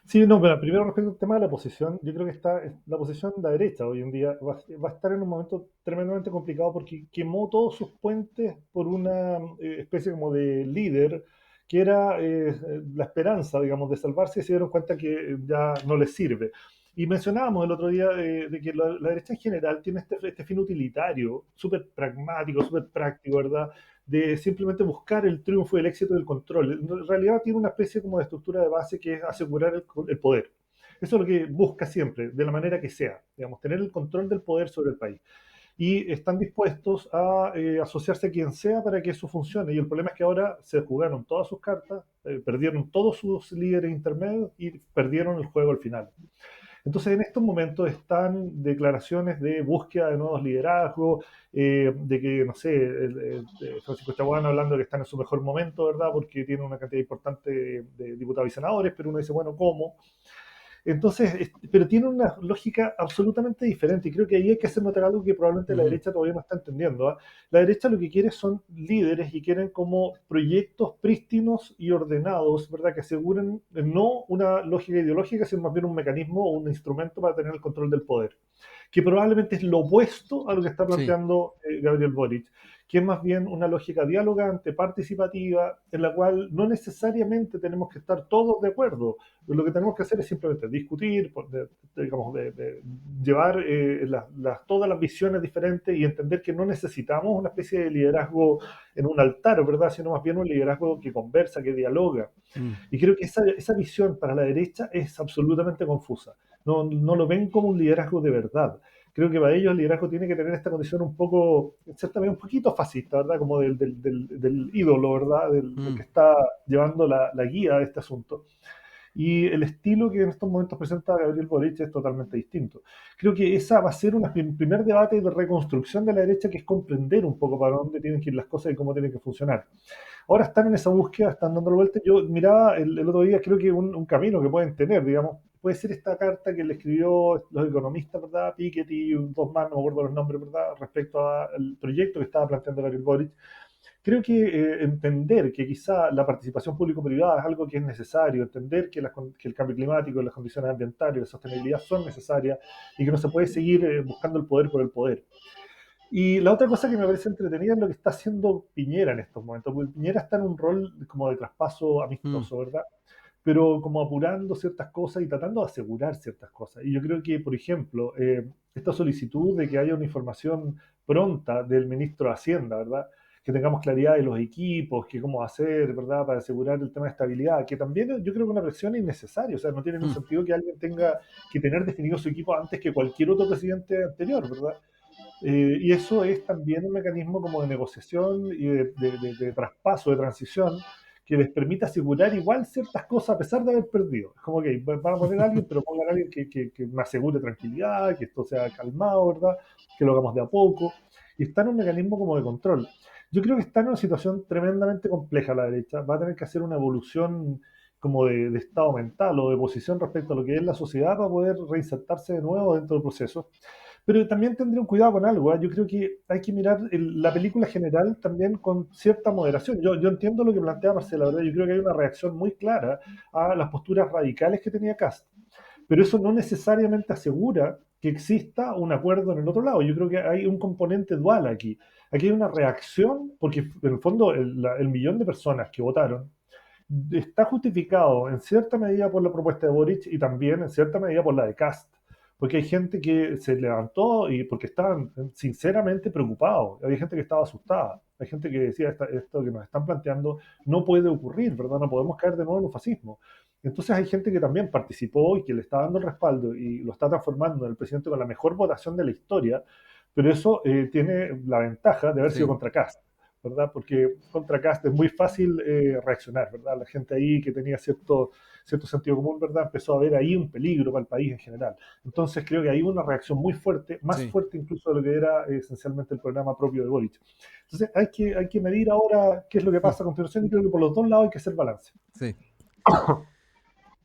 Sí, no, pero primero respecto al tema de la oposición, yo creo que la oposición de la derecha hoy en día va a estar en un momento tremendamente complicado porque quemó todos sus puentes por una especie como de líder que era la esperanza, digamos, de salvarse, y se dieron cuenta que ya no les sirve. Y mencionábamos el otro día de que la derecha en general tiene este fin utilitario, súper pragmático, súper práctico, ¿verdad? De simplemente buscar el triunfo y el éxito del control. En realidad tiene una especie como de estructura de base que es asegurar el poder. Eso es lo que busca siempre, de la manera que sea, digamos, tener el control del poder sobre el país. Y están dispuestos a asociarse a quien sea para que eso funcione. Y el problema es que ahora se jugaron todas sus cartas, perdieron todos sus líderes intermedios y perdieron el juego al final. Entonces, en estos momentos están declaraciones de búsqueda de nuevos liderazgos, de que, no sé, Francisco Chaguán hablando de que están en su mejor momento, ¿verdad? Porque tiene una cantidad importante de diputados y senadores, pero uno dice, bueno, ¿cómo? Entonces, pero tiene una lógica absolutamente diferente y creo que ahí hay que hacer notar algo que probablemente la derecha todavía no está entendiendo, ¿ah? La derecha lo que quiere son líderes y quieren como proyectos prístinos y ordenados, ¿verdad? Que aseguren no una lógica ideológica, sino más bien un mecanismo o un instrumento para tener el control del poder, que probablemente es lo opuesto a lo que está planteando Gabriel Boric, que es más bien una lógica dialogante, participativa, en la cual no necesariamente tenemos que estar todos de acuerdo. Lo que tenemos que hacer es simplemente discutir, digamos, llevar todas las visiones diferentes y entender que no necesitamos una especie de liderazgo en un altar, ¿verdad? Sino más bien un liderazgo que conversa, que dialoga. Y creo que esa visión para la derecha es absolutamente confusa. No lo ven como un liderazgo de verdad. Creo que para ellos el liderazgo tiene que tener esta condición un poco, ciertamente un poquito fascista, ¿verdad? Como del ídolo, ¿verdad? Del que está llevando la guía de este asunto. Y el estilo que en estos momentos presenta Gabriel Boric es totalmente distinto. Creo que esa va a ser un primer debate de reconstrucción de la derecha, que es comprender un poco para dónde tienen que ir las cosas y cómo tienen que funcionar. Ahora están en esa búsqueda, están dando vuelta. Yo miraba el otro día, creo que un camino que pueden tener, digamos, puede ser esta carta que le escribió los economistas, ¿verdad? Piketty y dos más, no me acuerdo los nombres, ¿verdad? Respecto al proyecto que estaba planteando Gabriel Boric. Creo que entender que quizá la participación público-privada es algo que es necesario, entender que el cambio climático, las condiciones ambientales y la sostenibilidad son necesarias y que no se puede seguir buscando el poder por el poder. Y la otra cosa que me parece entretenida es lo que está haciendo Piñera en estos momentos, porque Piñera está en un rol como de traspaso amistoso, ¿verdad? Pero como apurando ciertas cosas y tratando de asegurar ciertas cosas. Y yo creo que, por ejemplo, esta solicitud de que haya una información pronta del ministro de Hacienda, ¿verdad? Que tengamos claridad de los equipos, que cómo hacer, ¿verdad? Para asegurar el tema de estabilidad, que también yo creo que una presión innecesaria, o sea, no tiene ningún sentido que alguien tenga que tener definido su equipo antes que cualquier otro presidente anterior, ¿verdad? Y eso es también un mecanismo como de negociación y de traspaso, de transición, que les permite asegurar igual ciertas cosas a pesar de haber perdido. Es como que van a poner a alguien, pero pongan a alguien que me asegure tranquilidad, que esto sea calmado, ¿verdad? Que lo hagamos de a poco. Y está en un mecanismo como de control. Yo creo que está en una situación tremendamente compleja la derecha. Va a tener que hacer una evolución como de estado mental o de posición respecto a lo que es la sociedad para poder reinsertarse de nuevo dentro del proceso. Pero también tendría un cuidado con algo, ¿eh? Yo creo que hay que mirar la película general también con cierta moderación. Yo entiendo lo que plantea Marcela, ¿verdad? Yo creo que hay una reacción muy clara a las posturas radicales que tenía Kast, pero eso no necesariamente asegura que exista un acuerdo en el otro lado. Yo creo que hay un componente dual aquí. Aquí hay una reacción, porque en el fondo el millón de personas que votaron está justificado en cierta medida por la propuesta de Boric y también en cierta medida por la de Kast. Porque hay gente que se levantó y porque estaban sinceramente preocupados. Había gente que estaba asustada. Hay gente que decía, esto que nos están planteando no puede ocurrir, ¿verdad? No podemos caer de nuevo en un fascismo. Entonces hay gente que también participó y que le está dando el respaldo y lo está transformando en el presidente con la mejor votación de la historia, pero eso tiene la ventaja de haber sido contra Kast, ¿verdad? Porque contra Kast es muy fácil reaccionar, ¿verdad? La gente ahí que tenía cierto sentido común, ¿verdad? Empezó a ver ahí un peligro para el país en general. Entonces creo que hay una reacción muy fuerte, más fuerte incluso de lo que era esencialmente el programa propio de Boric. Entonces hay que medir ahora qué es lo que pasa a continuación y creo que por los dos lados hay que hacer balance. Sí.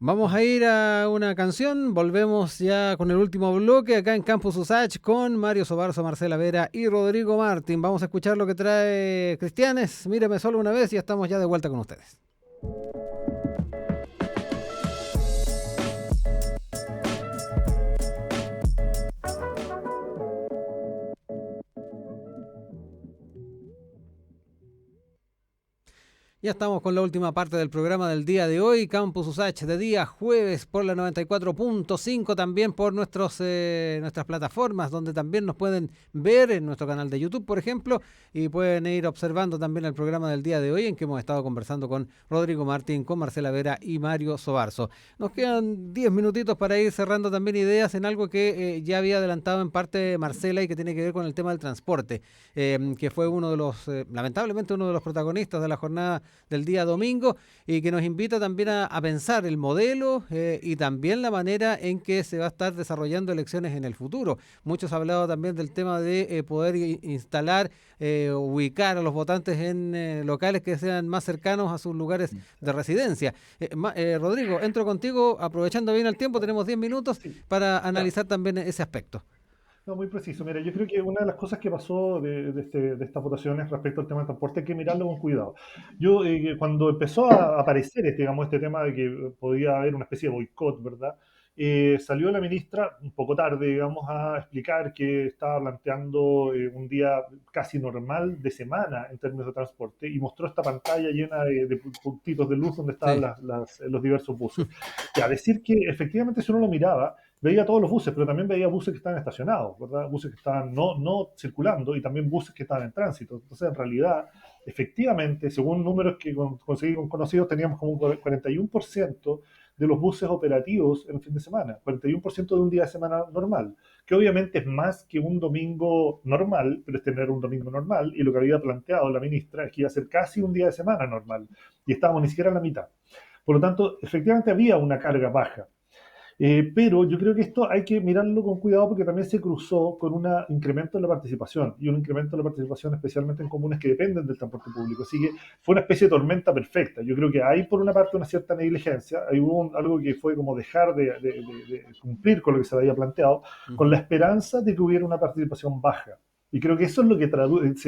Vamos a ir a una canción, volvemos ya con el último bloque acá en Campus USACH con Mario Sobarzo, Marcela Vera y Rodrigo Martín. Vamos a escuchar lo que trae Cristianes, Mírame solo una vez y ya estamos ya de vuelta con ustedes. Ya estamos con la última parte del programa del día de hoy, Campus USACH de día jueves por la 94.5, también por nuestras plataformas, donde también nos pueden ver en nuestro canal de YouTube, por ejemplo, y pueden ir observando también el programa del día de hoy, en que hemos estado conversando con Rodrigo Martín, con Marcela Vera y Mario Sobarzo. Nos quedan 10 minutitos para ir cerrando también ideas en algo que ya había adelantado en parte Marcela y que tiene que ver con el tema del transporte, que fue uno de los, lamentablemente, uno de los protagonistas de la jornada del día domingo y que nos invita también a pensar el modelo y también la manera en que se va a estar desarrollando elecciones en el futuro. Muchos han hablado también del tema de poder instalar, ubicar a los votantes en locales que sean más cercanos a sus lugares de residencia. Rodrigo, entro contigo, aprovechando bien el tiempo, tenemos 10 minutos Sí, para ya. analizar también ese aspecto. No, muy preciso. Mira, yo creo que una de las cosas que pasó de estas votaciones respecto al tema del transporte hay que mirarlo con cuidado. Yo, cuando empezó a aparecer digamos, este tema de que podía haber una especie de boicot, ¿verdad? Salió la ministra un poco tarde, digamos, a explicar que estaba planteando un día casi normal de semana en términos de transporte y mostró esta pantalla llena de puntitos de luz donde estaban Sí. los diversos buses. Y a decir que efectivamente si uno lo miraba, veía todos los buses, pero también veía buses que estaban estacionados, ¿verdad? Buses que estaban no circulando y también buses que estaban en tránsito. Entonces, en realidad, efectivamente, según números que conseguí con conocidos, teníamos como un 41% de los buses operativos en el fin de semana, 41% de un día de semana normal, que obviamente es más que un domingo normal, pero es tener un domingo normal, y lo que había planteado la ministra es que iba a ser casi un día de semana normal, y estábamos ni siquiera en la mitad. Por lo tanto, efectivamente había una carga baja. Pero yo creo que esto hay que mirarlo con cuidado porque también se cruzó con un incremento de la participación y un incremento de la participación especialmente en comunas que dependen del transporte público. Así que fue una especie de tormenta perfecta. Yo creo que hay por una parte una cierta negligencia, hay algo que fue como dejar de cumplir con lo que se había planteado, con la esperanza de que hubiera una participación baja. Y creo que eso es lo que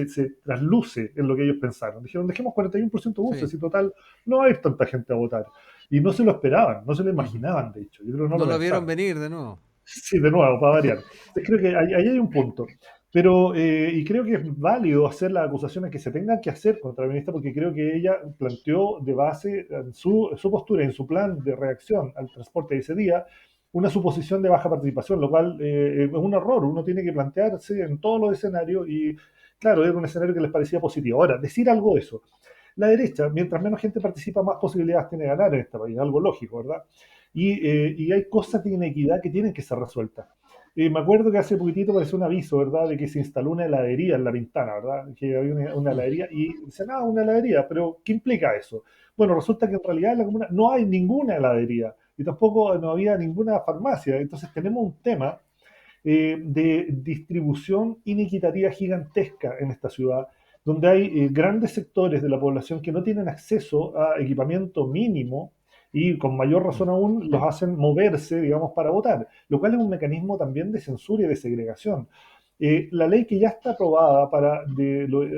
se trasluce en lo que ellos pensaron. Dijeron, dejemos 41% buses Sí. y total, no va a ir tanta gente a votar. Y no se lo esperaban, no se lo imaginaban, de hecho. Yo creo que no No lo lo vieron pensaban. venir de nuevo. Sí, de nuevo, para variar. Entonces creo que ahí hay un punto. Pero, y creo que es válido hacer las acusaciones que se tengan que hacer contra la ministra, porque creo que ella planteó de base en su postura, en su plan de reacción al transporte de ese día, una suposición de baja participación, lo cual es un error. Uno tiene que plantearse en todos los escenarios y, claro, era un escenario que les parecía positivo. Ahora, decir algo de eso. La derecha, mientras menos gente participa, más posibilidades tiene de ganar en este país, algo lógico, ¿verdad? Y hay cosas de inequidad que tienen que ser resueltas. Me acuerdo que hace poquitito apareció un aviso, ¿verdad?, de que se instaló una heladería en La Pintana, ¿verdad? Que había una heladería y dicen, ah, una heladería, pero ¿qué implica eso? Bueno, resulta que en realidad en la comuna no hay ninguna heladería y tampoco no había ninguna farmacia. Entonces tenemos un tema de distribución inequitativa gigantesca en esta ciudad, donde hay grandes sectores de la población que no tienen acceso a equipamiento mínimo y con mayor razón aún los hacen moverse, digamos, para votar, lo cual es un mecanismo también de censura y de segregación. La ley que ya está aprobada para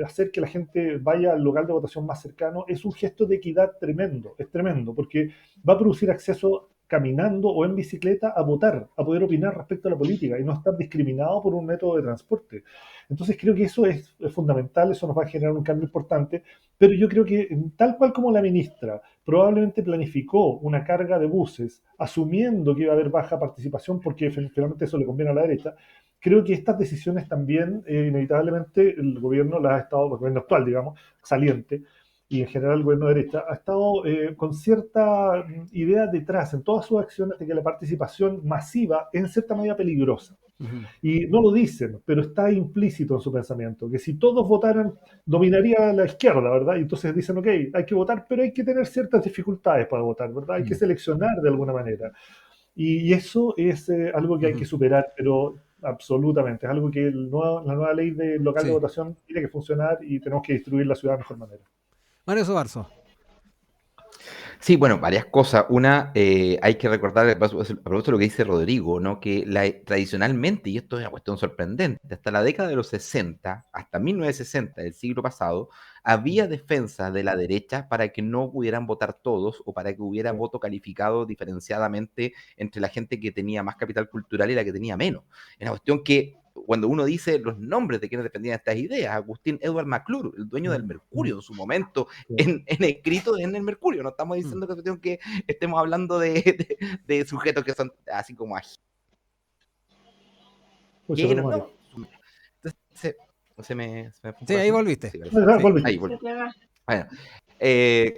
hacer que la gente vaya al local de votación más cercano es un gesto de equidad tremendo, es tremendo, porque va a producir acceso caminando o en bicicleta a votar, a poder opinar respecto a la política y no estar discriminado por un método de transporte. Entonces creo que eso es fundamental, eso nos va a generar un cambio importante, pero yo creo que tal cual como la ministra probablemente planificó una carga de buses, asumiendo que iba a haber baja participación porque finalmente eso le conviene a la derecha, creo que estas decisiones también, inevitablemente, el gobierno las ha estado, el gobierno actual, digamos, saliente, y en general el gobierno de derecha, ha estado con cierta idea detrás en todas sus acciones de que la participación masiva es en cierta medida peligrosa. Ujú. Y no lo dicen, pero está implícito en su pensamiento, que si todos votaran, dominaría la izquierda, ¿verdad? Y entonces dicen, ok, hay que votar, pero hay que tener ciertas dificultades para votar, ¿verdad? Hay que seleccionar de alguna manera. Y eso es algo que hay que Ujú. superar, pero absolutamente. Es algo que la nueva ley de local de Sí. votación tiene que funcionar y tenemos que distribuir la ciudad de mejor manera. Mario Sobarzo. Sí, bueno, varias cosas. Una, hay que recordar, a propósito de lo que dice Rodrigo, ¿no? Que tradicionalmente, y esto es una cuestión sorprendente, hasta la década de los 60, hasta 1960 del siglo pasado, había defensa de la derecha para que no pudieran votar todos o para que hubiera Sí. voto calificado diferenciadamente entre la gente que tenía más capital cultural y la que tenía menos. Es una cuestión que cuando uno dice los nombres de quienes defendían estas ideas, Agustín Edward McClure, el dueño del Mercurio en su momento, Sí. en escrito en el Mercurio, no estamos diciendo que estemos hablando de sujetos que son así como Muchas ajenos, gracias, Mario. no. Entonces, se me fue un Sí, ahí corazón. volviste. Sí, parece. Sí, Volviste. ahí Se volví. te va. Bueno,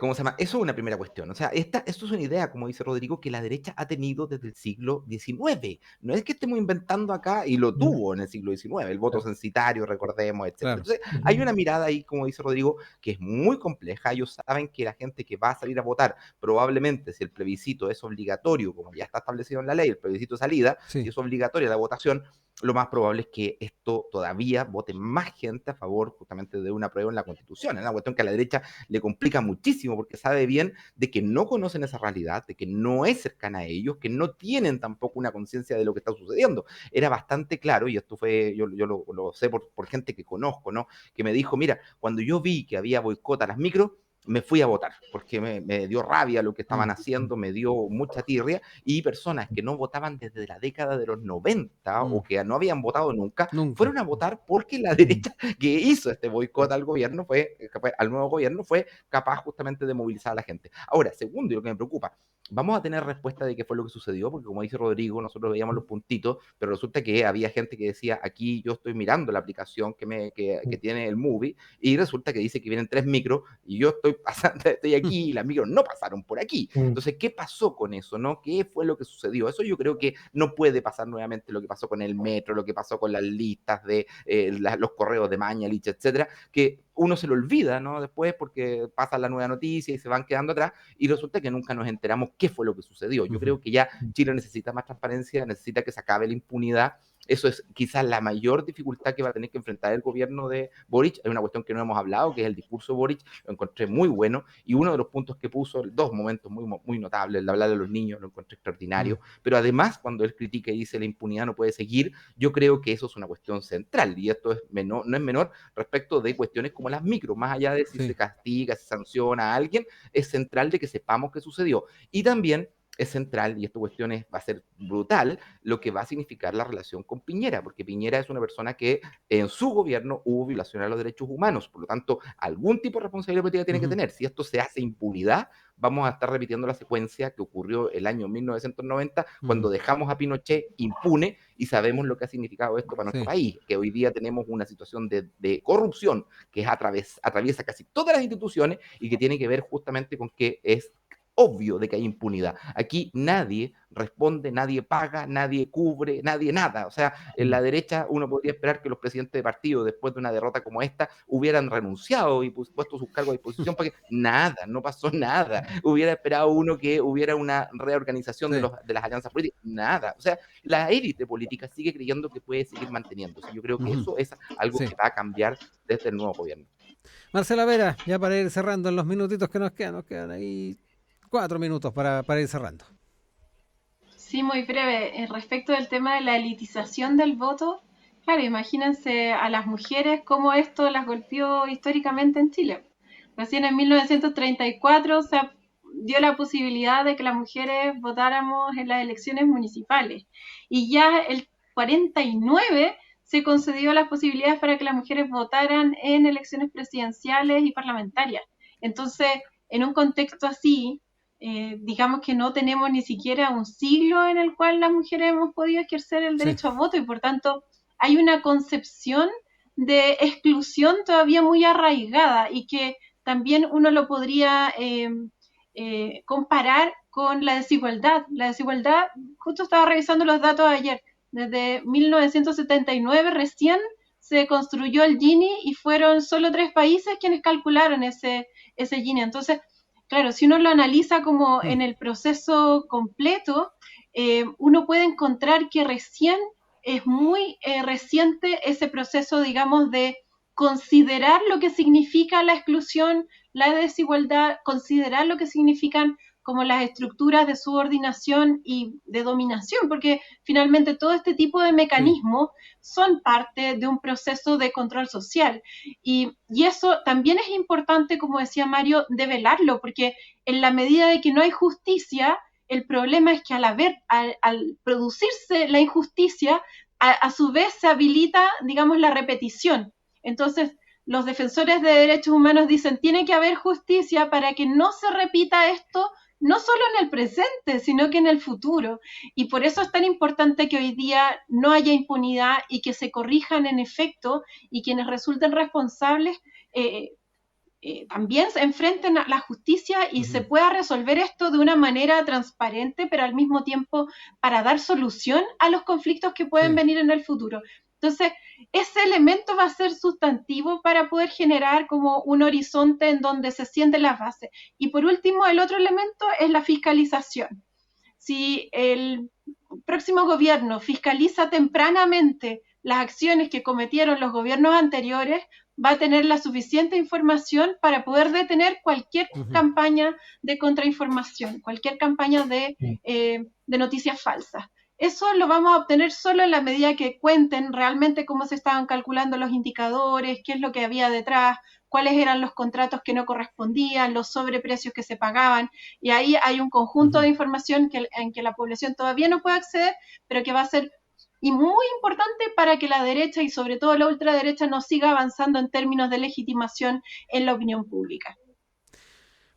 ¿Cómo se llama? Eso es una primera cuestión. O sea, esto es una idea, como dice Rodrigo, que la derecha ha tenido desde el siglo XIX. No es que estemos inventando acá, y lo Mm, tuvo en el siglo XIX, el voto claro. censitario, recordemos, etcétera. Claro. Entonces, hay Ujú. una mirada ahí, como dice Rodrigo, que es muy compleja. Ellos saben que la gente que va a salir a votar, probablemente si el plebiscito es obligatorio, como ya está establecido en la ley, el plebiscito de salida, si Sí. es obligatoria la votación, lo más probable es que esto todavía vote más gente a favor justamente de una prueba en la Constitución. Es una cuestión que a la derecha le complica muchísimo porque sabe bien de que no conocen esa realidad, de que no es cercana a ellos, que no tienen tampoco una conciencia de lo que está sucediendo. Era bastante claro, y esto fue, yo lo sé por gente que conozco, ¿no? Que me dijo, mira, cuando yo vi que había boicot a las micros, me fui a votar, porque me dio rabia lo que estaban Mm. haciendo, me dio mucha tirria, y personas que no votaban desde la década de los 90 Mm. o que no habían votado nunca, Nunca. fueron a votar porque la Mm, derecha que hizo este boicot al gobierno al nuevo gobierno, fue capaz justamente de movilizar a la gente. Ahora, segundo, y lo que me preocupa, vamos a tener respuesta de qué fue lo que sucedió, porque como dice Rodrigo, nosotros veíamos los puntitos, pero resulta que había gente que decía, aquí yo estoy mirando la aplicación que tiene el Movie, y resulta que dice que vienen 3 micros, y yo estoy pasando, estoy Mm. aquí, y las micros no pasaron por aquí. mm, Entonces, ¿qué pasó con eso, no? ¿Qué fue lo que sucedió? Eso yo creo que no puede pasar nuevamente lo que pasó con el metro, lo que pasó con las listas de los correos de Mañalich, etcétera, que uno se lo olvida, ¿no? Después porque pasa la nueva noticia y se van quedando atrás, y resulta que nunca nos enteramos qué fue lo que sucedió. Yo Ujú. creo que ya mm, Chile necesita más transparencia, necesita que se acabe la impunidad. Eso es quizás la mayor dificultad que va a tener que enfrentar el gobierno de Boric. Hay una cuestión que no hemos hablado, que es el discurso de Boric. Lo encontré muy bueno, y uno de los puntos que puso, dos momentos muy notables, el hablar de los niños, lo encontré Mm. extraordinario, pero además cuando él critica y dice la impunidad no puede seguir, yo creo que eso es una cuestión central, y esto es no es menor respecto de cuestiones como las micro, más allá de si Sí. se castiga, se sanciona a alguien, es central de que sepamos qué sucedió. Y también es central, y esta cuestión va a ser brutal, lo que va a significar la relación con Piñera, porque Piñera es una persona que en su gobierno hubo violación a los derechos humanos, por lo tanto, algún tipo de responsabilidad política tiene que Ujú. tener. Si esto se hace impunidad, vamos a estar repitiendo la secuencia que ocurrió el año 1990, Ujú. cuando dejamos a Pinochet impune, y sabemos lo que ha significado esto para nuestro Sí. país, que hoy día tenemos una situación de corrupción que atraviesa casi todas las instituciones, y que tiene que ver justamente con que es obvio de que hay impunidad. Aquí nadie responde, nadie paga, nadie cubre, nadie nada. O sea, en mm. la derecha uno podría esperar que los presidentes de partido, después de una derrota como esta, hubieran renunciado y puesto sus cargos a disposición, porque nada, no pasó nada. Hubiera esperado uno que hubiera una reorganización Sí. de las alianzas políticas, nada. O sea, la élite política sigue creyendo que puede seguir manteniéndose. Yo creo que Ujú. eso es algo Sí. que va a cambiar desde el nuevo gobierno. Marcela Vera, ya para ir cerrando en los minutitos que nos quedan ahí 4 minutos para ir cerrando. Sí, muy breve. Respecto del tema de la elitización del voto, claro, imagínense a las mujeres cómo esto las golpeó históricamente en Chile. Recién en 1934 se dio la posibilidad de que las mujeres votáramos en las elecciones municipales, y ya el 49 se concedió las posibilidades para que las mujeres votaran en elecciones presidenciales y parlamentarias. Entonces, en un contexto así, digamos que no tenemos ni siquiera un siglo en el cual las mujeres hemos podido ejercer el Sí. derecho a voto, y por tanto hay una concepción de exclusión todavía muy arraigada, y que también uno lo podría comparar con la desigualdad. La desigualdad, justo estaba revisando los datos ayer, desde 1979 recién se construyó el Gini, y fueron solo 3 países quienes calcularon ese Gini. Entonces, claro, si uno lo analiza como Mm. en el proceso completo, uno puede encontrar que recién es muy reciente ese proceso, digamos, de considerar lo que significa la exclusión, la desigualdad, considerar lo que significan como las estructuras de subordinación y de dominación, porque finalmente todo este tipo de Sí. mecanismos son parte de un proceso de control social. Y eso también es importante, como decía Mario, develarlo, porque en la medida de que no hay justicia, el problema es que al producirse la injusticia, a su vez se habilita, digamos, la repetición. Entonces, los defensores de derechos humanos dicen, tiene que haber justicia para que no se repita esto, no solo en el presente, sino que en el futuro. Y por eso es tan importante que hoy día no haya impunidad, y que se corrijan en efecto, y quienes resulten responsables también se enfrenten a la justicia y se pueda resolver esto de una manera transparente, pero al mismo tiempo para dar solución a los conflictos que pueden venir en el futuro. Entonces, ese elemento va a ser sustantivo para poder generar como un horizonte en donde se sienten las bases. Y por último, el otro elemento es la fiscalización. Si el próximo gobierno fiscaliza tempranamente las acciones que cometieron los gobiernos anteriores, va a tener la suficiente información para poder detener cualquier campaña de contrainformación, cualquier campaña de noticias falsas. Eso lo vamos a obtener solo en la medida que cuenten realmente cómo se estaban calculando los indicadores, qué es lo que había detrás, cuáles eran los contratos que no correspondían, los sobreprecios que se pagaban, y ahí hay un conjunto de información en que la población todavía no puede acceder, pero que va a ser muy importante para que la derecha y sobre todo la ultraderecha no siga avanzando en términos de legitimación en la opinión pública.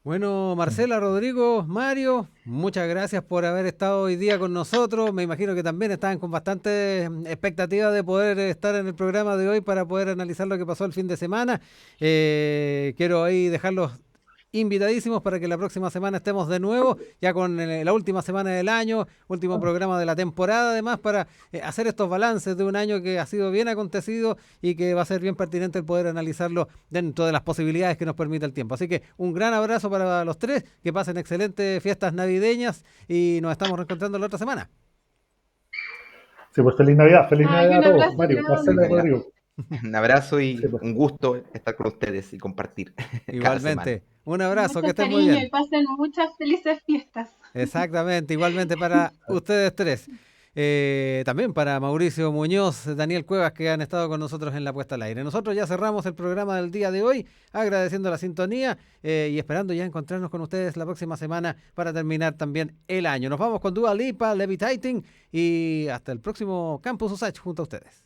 Bueno, Marcela, Rodrigo, Mario, muchas gracias por haber estado hoy día con nosotros. Me imagino que también estaban con bastante expectativa de poder estar en el programa de hoy para poder analizar lo que pasó el fin de semana. Quiero ahí dejarlos invitadísimos para que la próxima semana estemos de nuevo, ya con la última semana del año, último programa de la temporada, además, para hacer estos balances de un año que ha sido bien acontecido y que va a ser bien pertinente el poder analizarlo dentro de las posibilidades que nos permite el tiempo. Así que un gran abrazo para los tres, que pasen excelentes fiestas navideñas y nos estamos reencontrando la otra semana. Sí, pues feliz Navidad a todos, Mario, Marcela y Rodrigo. Un abrazo y un gusto estar con ustedes y compartir. Igualmente, un abrazo, mucho que estén cariño muy bien. Y pasen muchas felices fiestas. Exactamente, igualmente para ustedes tres. También para Mauricio Muñoz, Daniel Cuevas, que han estado con nosotros en la puesta al aire. Nosotros ya cerramos el programa del día de hoy, agradeciendo la sintonía y esperando ya encontrarnos con ustedes la próxima semana para terminar también el año. Nos vamos con Dua Lipa, Levitating y hasta el próximo Campus Usach junto a ustedes.